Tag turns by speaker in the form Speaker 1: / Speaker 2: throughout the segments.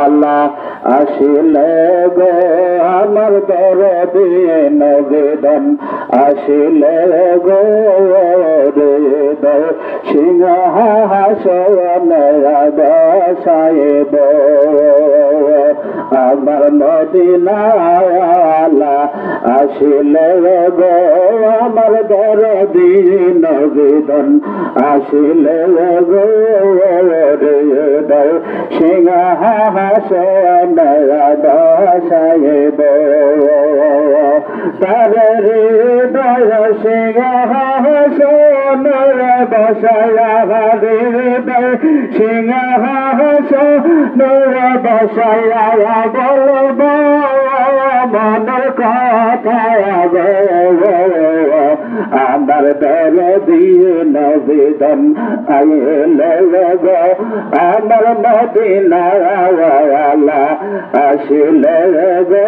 Speaker 1: আল্লাহ আসিলে গো আমার দরদি নবেদন আসিলে গো হৃদয় সিংহাসনে বসাইব আমার মদিনাওয়ালা আসিলে গো আমার দরদি নবেদন আসিলে গো হৃদয় সিংহাসনে বসাইব তার হৃদয় সিংহাসনে বসায়া হৃদয় সিংহাসনে বসায়া বলব মনের কথা আমার দরদি নবেদন আইলে গো আমার মদিনাওয়ালা আসিলে গো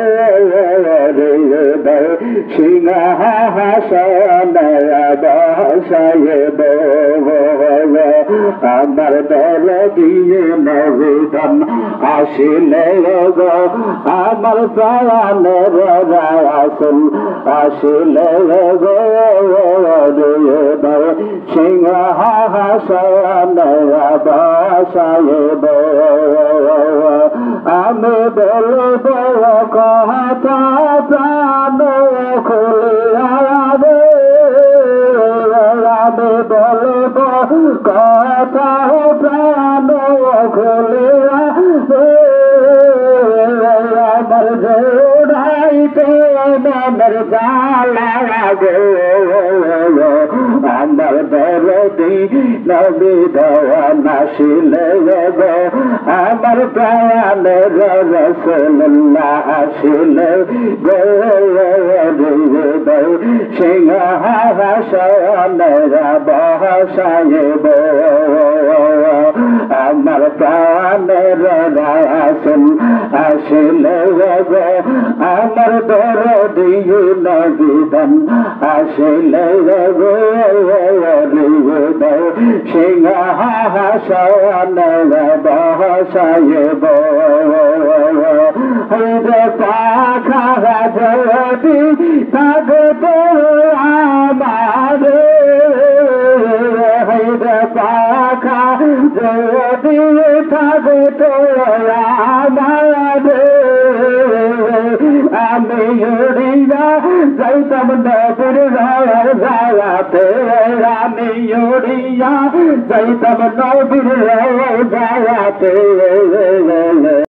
Speaker 1: হৃদয় সিংহাসনে বসাইব আমার দরদি নবেদন আসিলে গো আমার প্রাণের রাসূল আসিলে গো হৃদয় সিংহাসনে বসাইব আমি বলব কথা প্রাণ খুলিয়া রে আমি বলব কথা প্রাণ খুলিয়া আমার জোড়াইতে মনের জ্বালা গো আমার দরদি নবেদন আসিলে গো আমার প্রাণের রাসূলুল্লাহ আসিলে গো হৃদয় সিংহাসনে বসাইব আমার প্রাণের রাসূল আসিলে গো আমার দরদি নবেদন আসিলে গো হৃদয় সিংহাসনে বসাইব পাখা যদি থাকতো আমার পাখা যদি থাকতো আমার আমি উড়িয়া যাইতাম নবীর রায়াতে আমি উড়িয়া যাইতাম নবীর রায়াতে